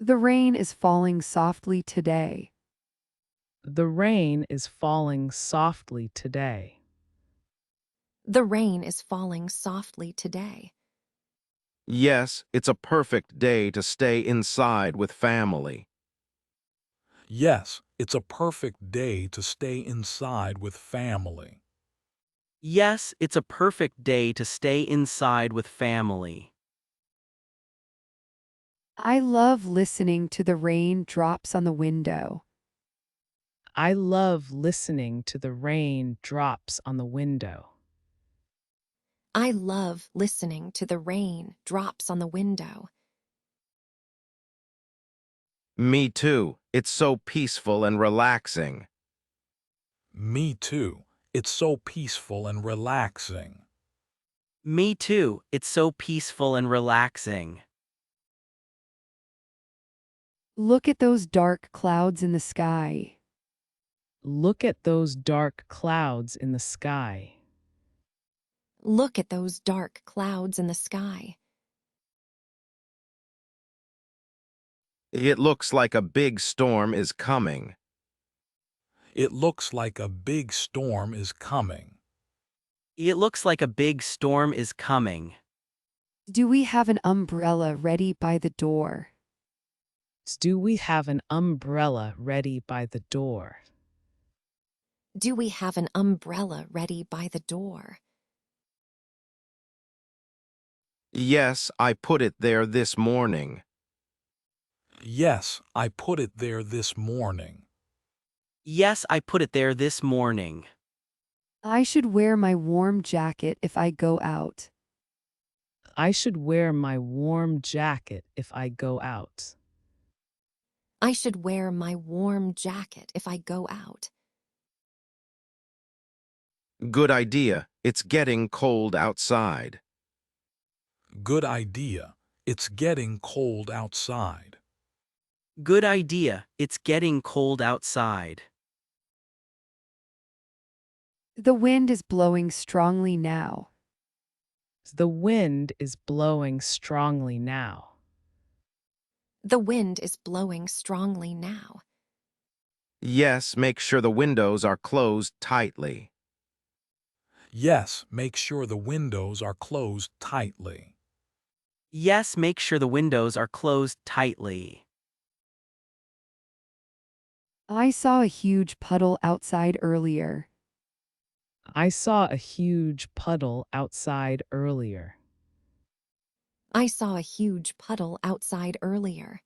The rain is falling softly today. The rain is falling softly today. The rain is falling softly today. Yes, it's a perfect day to stay inside with family. Yes, it's a perfect day to stay inside with family. Yes, it's a perfect day to stay inside with family. I love listening to the rain drops on the window. I love listening to the rain drops on the window. I love listening to the rain drops on the window. Me too. It's so peaceful and relaxing. Me too. It's so peaceful and relaxing. Me too, it's so peaceful and relaxing. Look at those dark clouds in the sky. Look at those dark clouds in the sky. Look at those dark clouds in the sky. It looks like a big storm is coming. It looks like a big storm is coming. It looks like a big storm is coming. Do we have an umbrella ready by the door? Do we have an umbrella ready by the door? Do we have an umbrella ready by the door? Yes, I put it there this morning. Yes, I put it there this morning. Yes, I put it there this morning. I should wear my warm jacket if I go out. I should wear my warm jacket if I go out. I should wear my warm jacket if I go out. Good idea. It's getting cold outside. Good idea. It's getting cold outside. Good idea, it's getting cold outside. The wind is blowing strongly now. The wind is blowing strongly now. The wind is blowing strongly now. Yes, make sure the windows are closed tightly. Yes, make sure the windows are closed tightly. Yes, make sure the windows are closed tightly. I saw a huge puddle outside earlier. I saw a huge puddle outside earlier. I saw a huge puddle outside earlier.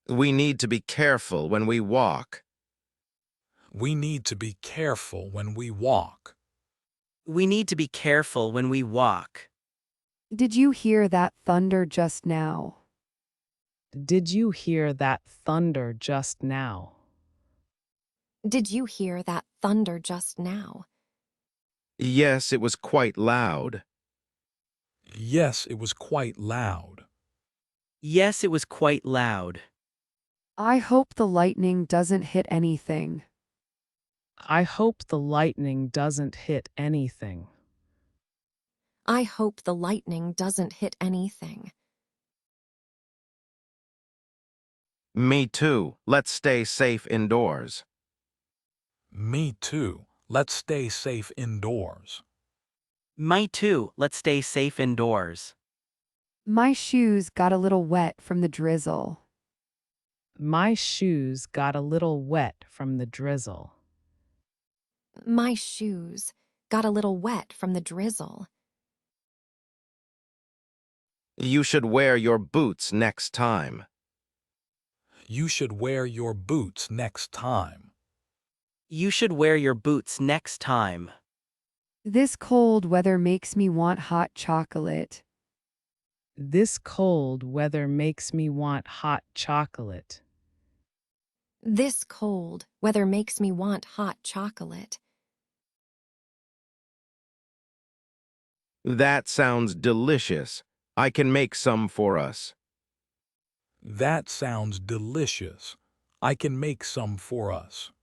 We need to be careful when we walk. We need to be careful when we walk. We need to be careful when we walk. Did you hear that thunder just now? Did you hear that thunder just now? Did you hear that thunder just now? Yes, it was quite loud. Yes, it was quite loud. Yes, it was quite loud. I hope the lightning doesn't hit anything. I hope the lightning doesn't hit anything. I hope the lightning doesn't hit anything. Me too. Let's stay safe indoors. Me too. Let's stay safe indoors. Me too, let's stay safe indoors. My shoes got a little wet from the drizzle. My shoes got a little wet from the drizzle. My shoes got a little wet from the drizzle. You should wear your boots next time. You should wear your boots next time. You should wear your boots next time. This cold weather makes me want hot chocolate. This cold weather makes me want hot chocolate. This cold weather makes me want hot chocolate. That sounds delicious. I can make some for us. That sounds delicious. I can make some for us.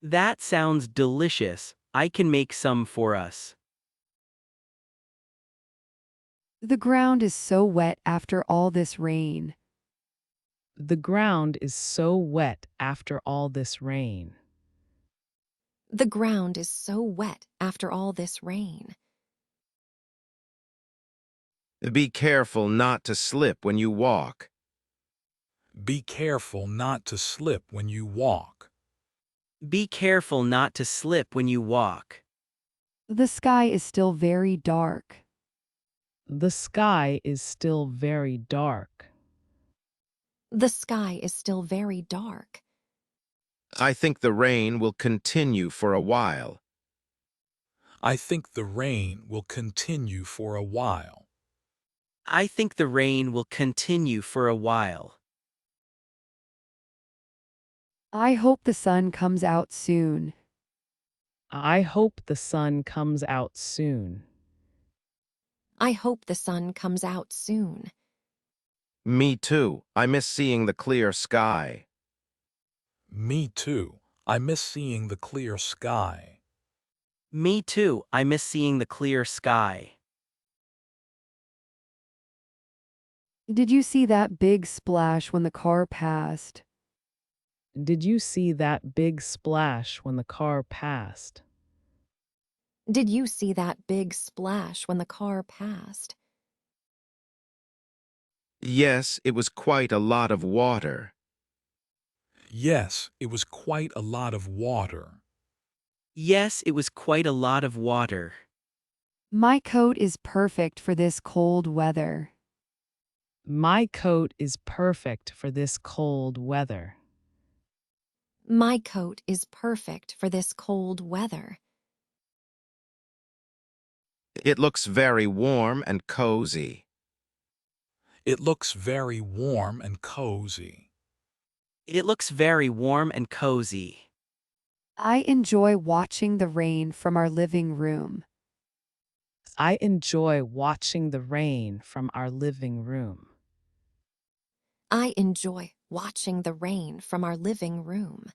That sounds delicious. I can make some for us. The ground is so wet after all this rain. The ground is so wet after all this rain. The ground is so wet after all this rain. Be careful not to slip when you walk. Be careful not to slip when you walk. Be careful not to slip when you walk. The sky is still very dark. The sky is still very dark. The sky is still very dark. I think the rain will continue for a while. I think the rain will continue for a while. I think the rain will continue for a while. I hope the sun comes out soon. I hope the sun comes out soon. I hope the sun comes out soon. Me too. I miss seeing the clear sky. Me too. I miss seeing the clear sky. Me too. I miss seeing the clear sky. Did you see that big splash when the car passed? Did you see that big splash when the car passed? Did you see that big splash when the car passed? Yes, it was quite a lot of water. Yes, it was quite a lot of water. Yes, it was quite a lot of water. My coat is perfect for this cold weather. My coat is perfect for this cold weather. My coat is perfect for this cold weather. It looks very warm and cozy. It looks very warm and cozy. It looks very warm and cozy. I enjoy watching the rain from our living room. I enjoy watching the rain from our living room. I enjoy watching the rain from our living room.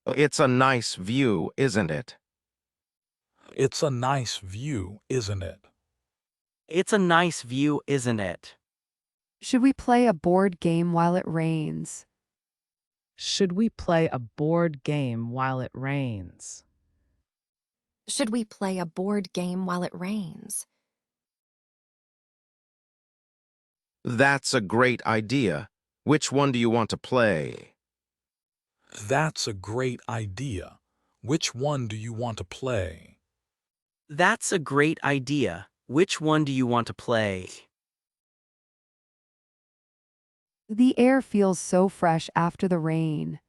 It's a nice view, isn't it? It's a nice view, isn't it? It's a nice view, isn't it? Should we play a board game while it rains? Should we play a board game while it rains? Should we play a board game while it rains? That's a great idea. Which one do you want to play? That's a great idea. Which one do you want to play? That's a great idea. Which one do you want to play? The air feels so fresh after the rain.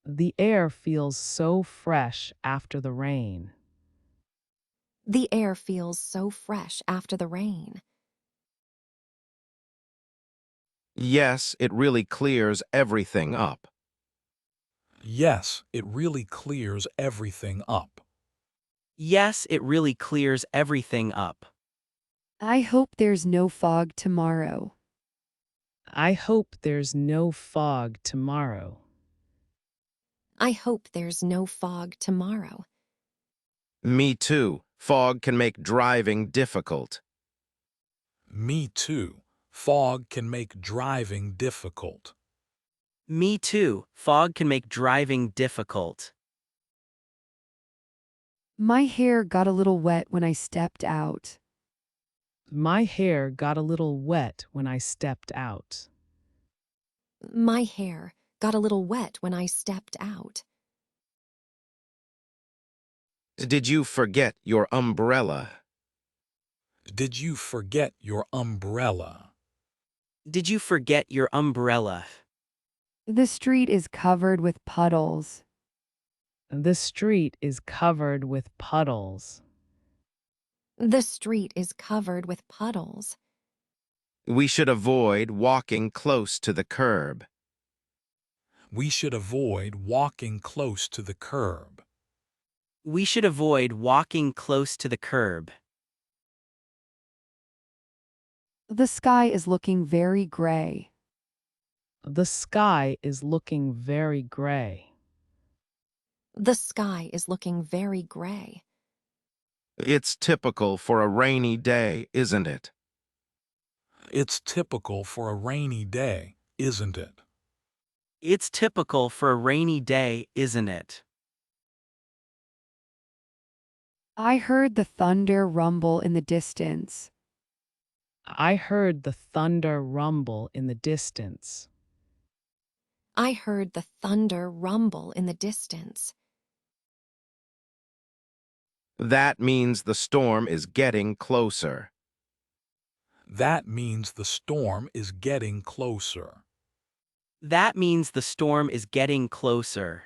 The air feels so fresh after the rain. The air feels so fresh after the rain. Yes, it really clears everything up. Yes, it really clears everything up. Yes, it really clears everything up. I hope there's no fog tomorrow. I hope there's no fog tomorrow. I hope there's no fog tomorrow. Me too. Fog can make driving difficult. Me too. Fog can make driving difficult. Me too. Fog can make driving difficult. My hair got a little wet when I stepped out. My hair got a little wet when I stepped out. My hair got a little wet when I stepped out. Did you forget your umbrella? Did you forget your umbrella? Did you forget your umbrella? The street is covered with puddles. The street is covered with puddles. The street is covered with puddles. We should avoid walking close to the curb. We should avoid walking close to the curb. We should avoid walking close to the curb. The sky is looking very gray. The sky is looking very gray. The sky is looking very gray. It's typical for a rainy day, isn't it? It's typical for a rainy day, isn't it? It's typical for a rainy day, isn't it? I heard the thunder rumble in the distance. I heard the thunder rumble in the distance. I heard the thunder rumble in the distance. That means the storm is getting closer. That means the storm is getting closer. That means the storm is getting closer.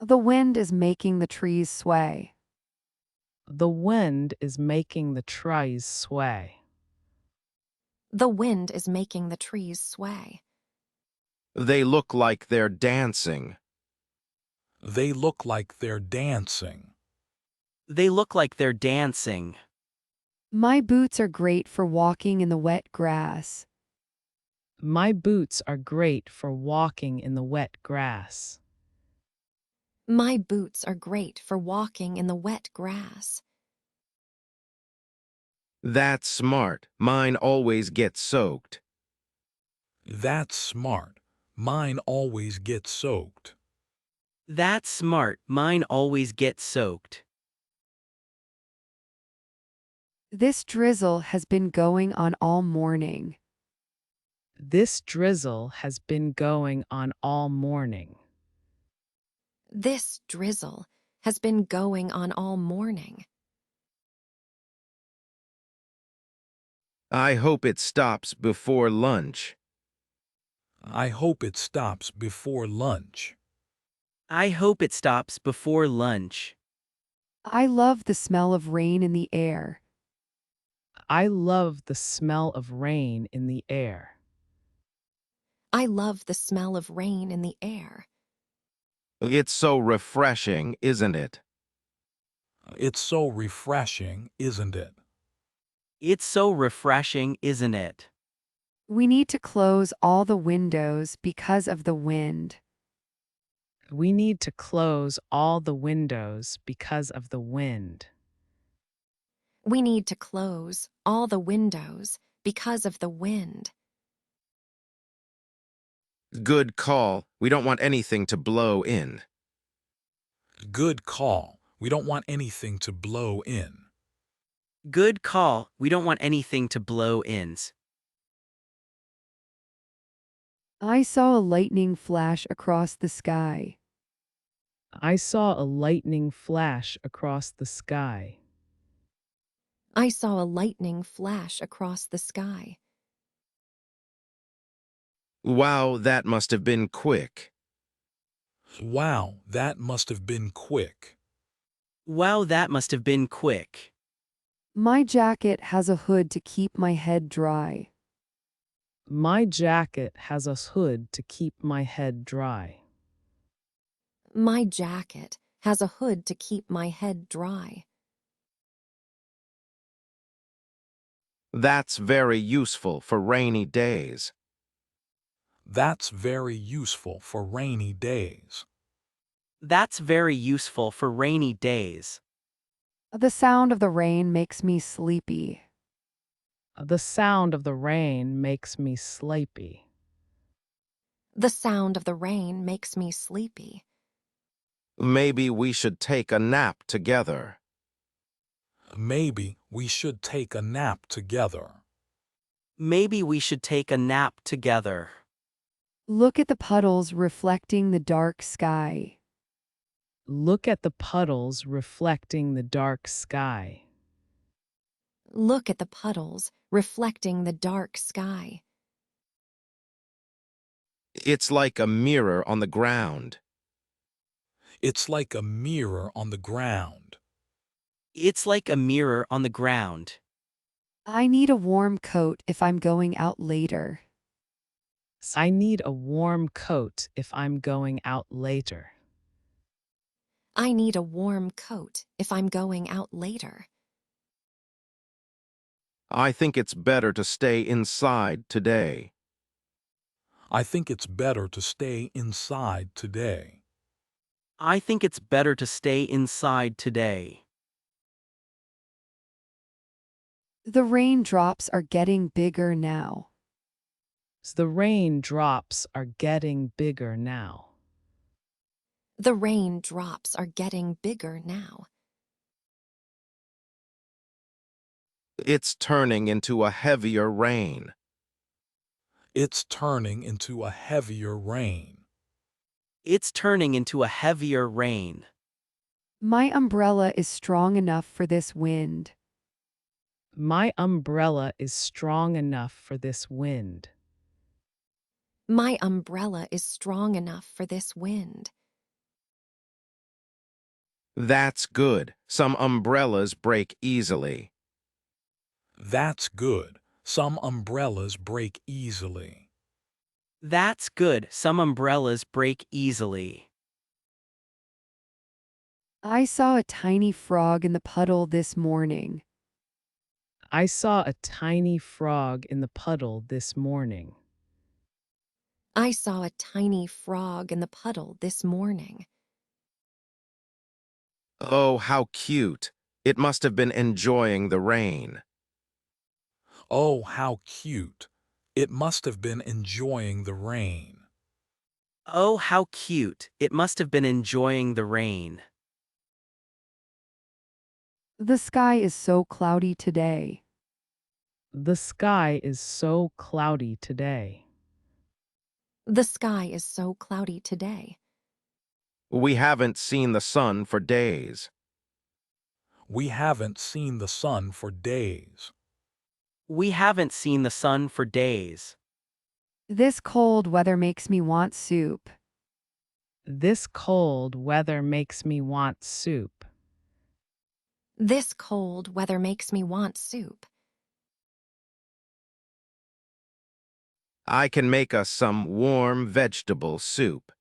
The wind is making the trees sway. The wind is making the trees sway. The wind is making the trees sway. They look like they're dancing. They look like they're dancing. They look like they're dancing. My boots are great for walking in the wet grass. My boots are great for walking in the wet grass. My boots are great for walking in the wet grass. That's smart. Mine always get soaked. That's smart. Mine always get soaked. That's smart. Mine always get soaked. This drizzle has been going on all morning. This drizzle has been going on all morning. This drizzle has been going on all morning. I hope it stops before lunch. I hope it stops before lunch. I hope it stops before lunch. I love the smell of rain in the air. I love the smell of rain in the air. I love the smell of rain in the air. It's so refreshing, isn't it? It's so refreshing, isn't it? It's so refreshing, isn't it? We need to close all the windows because of the wind. We need to close all the windows because of the wind. We need to close all the windows because of the wind. Good call. We don't want anything to blow in. Good call. We don't want anything to blow in. Good call. We don't want anything to blow in. I saw a lightning flash across the sky. I saw a lightning flash across the sky. I saw a lightning flash across the sky. Wow, that must have been quick. Wow, that must have been quick. Wow, that must have been quick. My jacket has a hood to keep my head dry. My jacket has a hood to keep my head dry. My jacket has a hood to keep my head dry. That's very useful for rainy days. That's very useful for rainy days. That's very useful for rainy days. The sound of the rain makes me sleepy. The sound of the rain makes me sleepy. The sound of the rain makes me sleepy. Maybe we should take a nap together. Maybe we should take a nap together. Maybe we should take a nap together. Look at the puddles reflecting the dark sky. Look at the puddles reflecting the dark sky. Look at the puddles reflecting the dark sky. It's like a mirror on the ground. It's like a mirror on the ground. It's like a mirror on the ground. I need a warm coat if I'm going out later. I need a warm coat if I'm going out later. I need a warm coat if I'm going out later. I think it's better to stay inside today. I think it's better to stay inside today. I think it's better to stay inside today. The raindrops are getting bigger now. The raindrops are getting bigger now. The raindrops are getting bigger now. It's turning into a heavier rain. It's turning into a heavier rain. It's turning into a heavier rain. My umbrella is strong enough for this wind. My umbrella is strong enough for this wind. My umbrella is strong enough for this wind. That's good. Some umbrellas break easily. That's good. Some umbrellas break easily. That's good. Some umbrellas break easily. I saw a tiny frog in the puddle this morning. I saw a tiny frog in the puddle this morning. I saw a tiny frog in the puddle this morning. Oh, how cute. It must have been enjoying the rain. Oh, how cute. It must have been enjoying the rain. Oh, how cute. It must have been enjoying the rain. The sky is so cloudy today. The sky is so cloudy today. The sky is so cloudy today. We haven't seen the sun for days. We haven't seen the sun for days. We haven't seen the sun for days. This cold weather makes me want soup. This cold weather makes me want soup. This cold weather makes me want soup. I can make us some warm vegetable soup.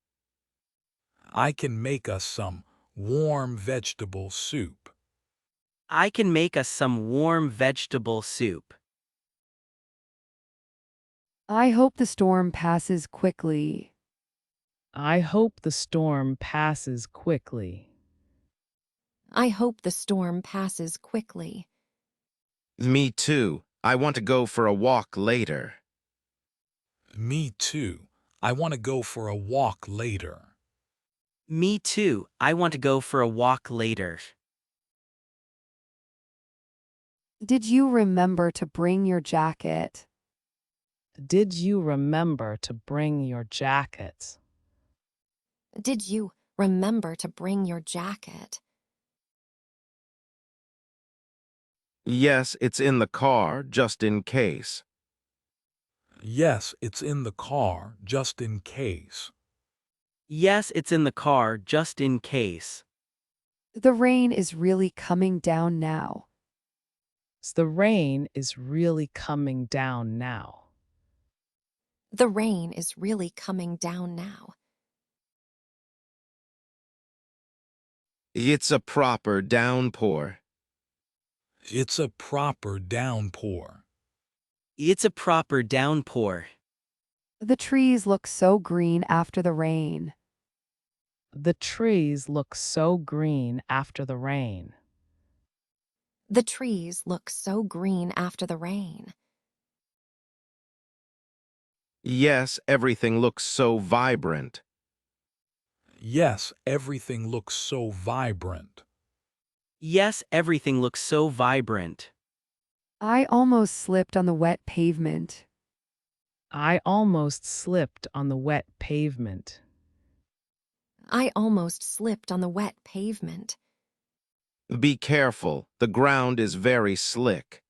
I can make us some warm vegetable soup. I can make us some warm vegetable soup. I hope the storm passes quickly. I hope the storm passes quickly. I hope the storm passes quickly. Me too. I want to go for a walk later. Me too. I want to go for a walk later. Me too. I want to go for a walk later. Did you remember to bring your jacket? Did you remember to bring your jacket? Did you remember to bring your jacket? Yes, it's in the car, just in case. Yes, it's in the car, just in case. Yes, it's in the car, just in case. The rain is really coming down now. The rain is really coming down now. The rain is really coming down now. It's a proper downpour. It's a proper downpour. It's a proper downpour. The trees look so green after the rain. The trees look so green after the rain. The trees look so green after the rain. Yes, everything looks so vibrant. Yes, everything looks so vibrant. Yes, everything looks so vibrant. I almost slipped on the wet pavement. I almost slipped on the wet pavement. I almost slipped on the wet pavement. Be careful, the ground is very slick.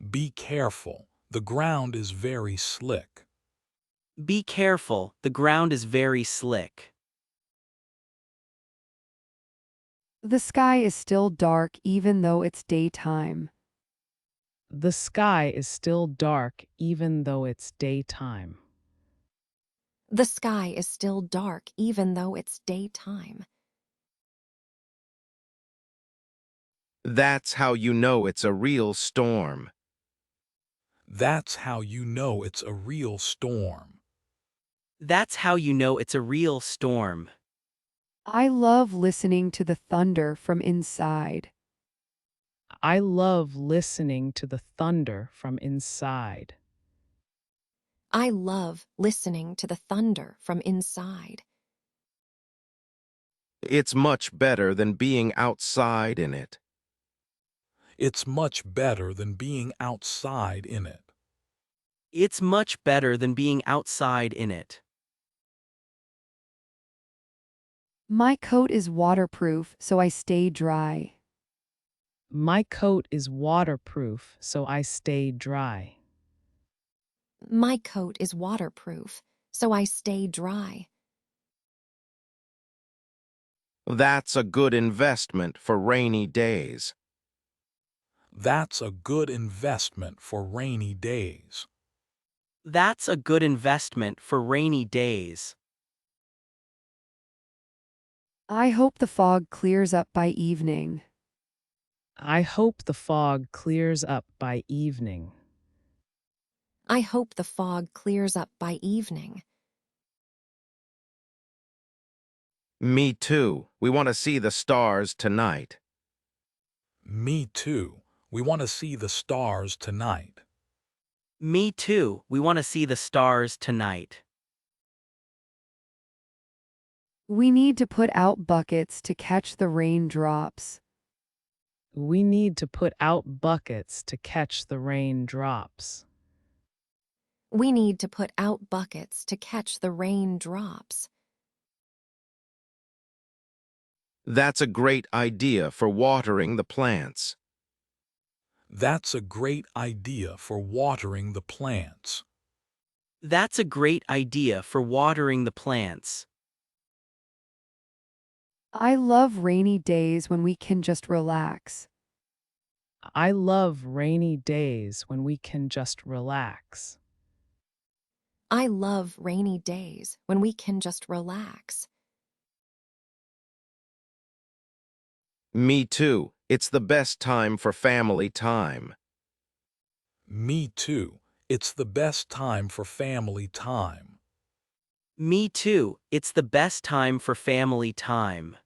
Be careful. The ground is very slick. Be careful, the ground is very slick. The sky is still dark even though it's daytime. The sky is still dark even though it's daytime. The sky is still dark even though it's daytime. That's how you know it's a real storm. That's how you know it's a real storm. That's how you know it's a real storm. I love listening to the thunder from inside. I love listening to the thunder from inside. I love listening to the thunder from inside. It's much better than being outside in it. It's much better than being outside in it. It's much better than being outside in it. My coat is waterproof, so I stay dry. My coat is waterproof, so I stay dry. My coat is waterproof, so I stay dry. That's a good investment for rainy days. That's a good investment for rainy days. That's a good investment for rainy days. I hope the fog clears up by evening. I hope the fog clears up by evening. I hope the fog clears up by evening. Me too. We want to see the stars tonight. Me too. We want to see the stars tonight. Me too. We want to see the stars tonight. We need to put out buckets to catch the raindrops. We need to put out buckets to catch the raindrops. We need to put out buckets to catch the raindrops. That's a great idea for watering the plants. That's a great idea for watering the plants. That's a great idea for watering the plants. I love rainy days when we can just relax. I love rainy days when we can just relax. I love rainy days when we can just relax. Me too. It's the best time for family time. Me too. It's the best time for family time. Me too. It's the best time for family time.